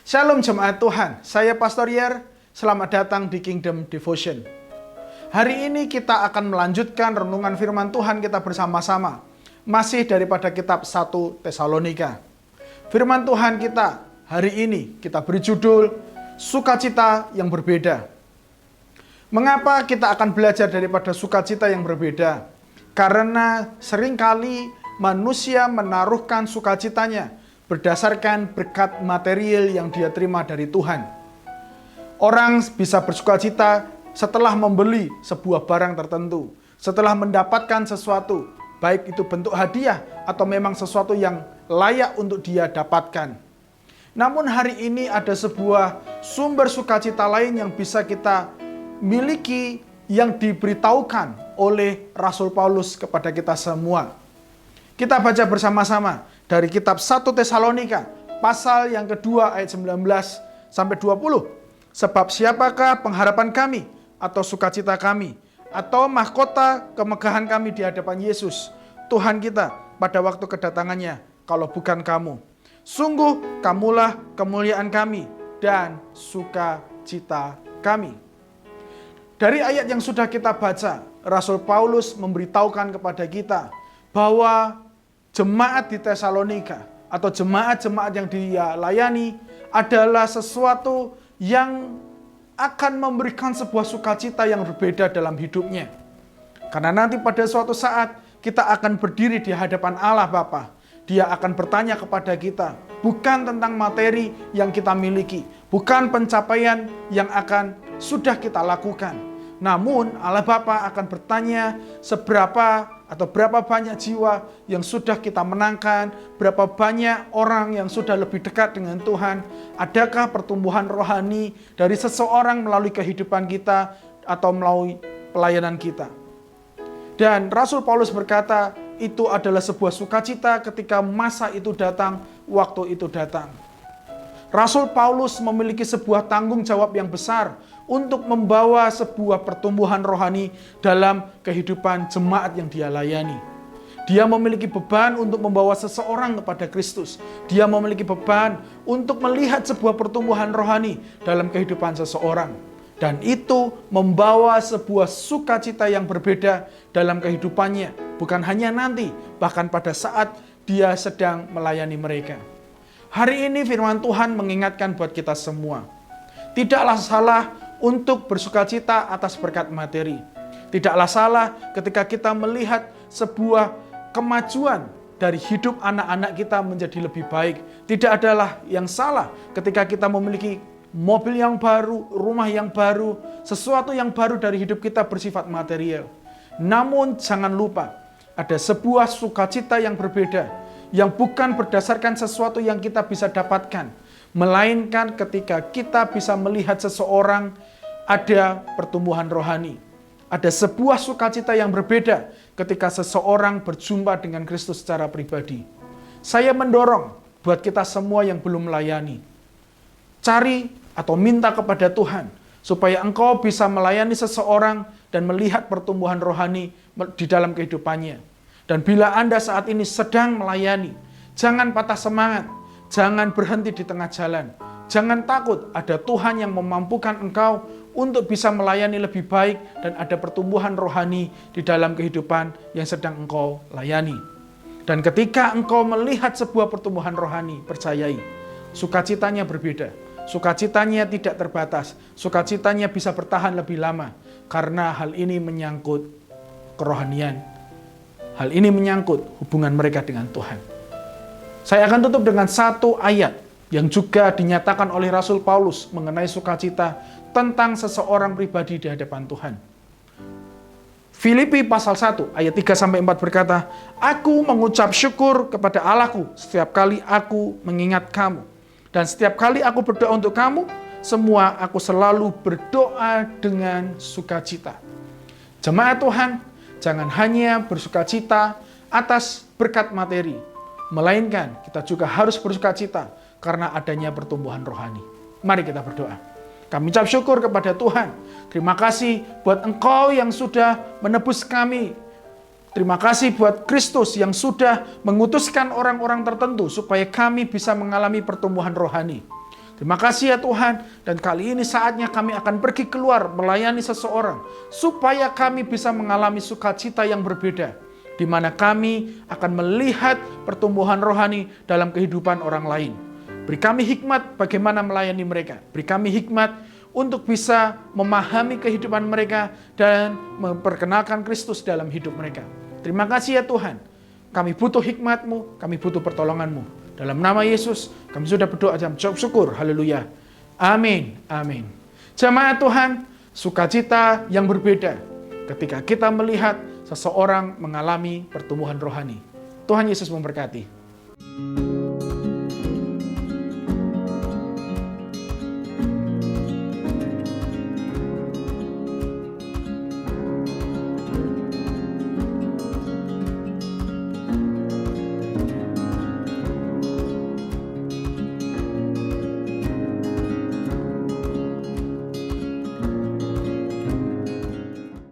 Shalom jemaat Tuhan, saya Pastor Yer, selamat datang di Kingdom Devotion. Hari ini kita akan melanjutkan renungan firman Tuhan kita bersama-sama, masih daripada kitab 1 Tesalonika. Firman Tuhan kita hari ini kita beri judul, Sukacita yang Berbeda. Mengapa kita akan belajar daripada sukacita yang berbeda? Karena seringkali manusia menaruhkan sukacitanya berdasarkan berkat material yang dia terima dari Tuhan. Orang bisa bersukacita setelah membeli sebuah barang tertentu, setelah mendapatkan sesuatu, baik itu bentuk hadiah atau memang sesuatu yang layak untuk dia dapatkan. Namun hari ini ada sebuah sumber sukacita lain yang bisa kita miliki, yang diberitahukan oleh Rasul Paulus kepada kita semua. Kita baca bersama-sama dari kitab 1 Tesalonika, pasal yang kedua ayat 19 sampai 20. Sebab siapakah pengharapan kami atau sukacita kami atau mahkota kemegahan kami di hadapan Yesus, Tuhan kita pada waktu kedatangannya, kalau bukan kamu. Sungguh kamulah kemuliaan kami dan sukacita kami. Dari ayat yang sudah kita baca, Rasul Paulus memberitahukan kepada kita bahwa jemaat di Tesalonika atau jemaat-jemaat yang dia layani adalah sesuatu yang akan memberikan sebuah sukacita yang berbeda dalam hidupnya. Karena nanti pada suatu saat kita akan berdiri di hadapan Allah Bapa. Dia akan bertanya kepada kita, bukan tentang materi yang kita miliki, bukan pencapaian yang akan sudah kita lakukan. Namun Allah Bapa akan bertanya berapa banyak jiwa yang sudah kita menangkan, berapa banyak orang yang sudah lebih dekat dengan Tuhan, adakah pertumbuhan rohani dari seseorang melalui kehidupan kita atau melalui pelayanan kita. Dan Rasul Paulus berkata, itu adalah sebuah sukacita ketika masa itu datang, waktu itu datang. Rasul Paulus memiliki sebuah tanggung jawab yang besar untuk membawa sebuah pertumbuhan rohani dalam kehidupan jemaat yang dia layani. Dia memiliki beban untuk membawa seseorang kepada Kristus. Dia memiliki beban untuk melihat sebuah pertumbuhan rohani dalam kehidupan seseorang. Dan itu membawa sebuah sukacita yang berbeda dalam kehidupannya. Bukan hanya nanti, bahkan pada saat dia sedang melayani mereka. Hari ini firman Tuhan mengingatkan buat kita semua. Tidaklah salah untuk bersukacita atas berkat materi. Tidaklah salah ketika kita melihat sebuah kemajuan dari hidup anak-anak kita menjadi lebih baik. Tidak adalah yang salah ketika kita memiliki mobil yang baru, rumah yang baru, sesuatu yang baru dari hidup kita bersifat material. Namun jangan lupa, ada sebuah sukacita yang berbeda, yang bukan berdasarkan sesuatu yang kita bisa dapatkan, melainkan ketika kita bisa melihat seseorang ada pertumbuhan rohani. Ada sebuah sukacita yang berbeda ketika seseorang berjumpa dengan Kristus secara pribadi. Saya mendorong buat kita semua yang belum melayani, cari atau minta kepada Tuhan supaya engkau bisa melayani seseorang dan melihat pertumbuhan rohani di dalam kehidupannya. Dan bila Anda saat ini sedang melayani, jangan patah semangat, jangan berhenti di tengah jalan. Jangan takut, ada Tuhan yang memampukan engkau untuk bisa melayani lebih baik dan ada pertumbuhan rohani di dalam kehidupan yang sedang engkau layani. Dan ketika engkau melihat sebuah pertumbuhan rohani, percayai, sukacitanya berbeda. Sukacitanya tidak terbatas, sukacitanya bisa bertahan lebih lama karena hal ini menyangkut kerohanian. Hal ini menyangkut hubungan mereka dengan Tuhan. Saya akan tutup dengan satu ayat yang juga dinyatakan oleh Rasul Paulus mengenai sukacita tentang seseorang pribadi di hadapan Tuhan. Filipi pasal 1 ayat 3-4 berkata, Aku mengucap syukur kepada Allahku setiap kali aku mengingat kamu. Dan setiap kali aku berdoa untuk kamu, semua aku selalu berdoa dengan sukacita. Jemaat Tuhan, jangan hanya bersukacita atas berkat materi, melainkan kita juga harus bersukacita karena adanya pertumbuhan rohani. Mari kita berdoa. Kami ucap syukur kepada Tuhan. Terima kasih buat Engkau yang sudah menebus kami. Terima kasih buat Kristus yang sudah mengutuskan orang-orang tertentu supaya kami bisa mengalami pertumbuhan rohani. Terima kasih ya Tuhan, dan kali ini saatnya kami akan pergi keluar melayani seseorang, supaya kami bisa mengalami sukacita yang berbeda, di mana kami akan melihat pertumbuhan rohani dalam kehidupan orang lain. Beri kami hikmat bagaimana melayani mereka. Beri kami hikmat untuk bisa memahami kehidupan mereka dan memperkenalkan Kristus dalam hidup mereka. Terima kasih ya Tuhan. Kami butuh hikmat-Mu, kami butuh pertolongan-Mu. Dalam nama Yesus, kami sudah berdoa dan mengucap syukur. Haleluya. Amin. Amin. Jemaat Tuhan, sukacita yang berbeda ketika kita melihat seseorang mengalami pertumbuhan rohani. Tuhan Yesus memberkati.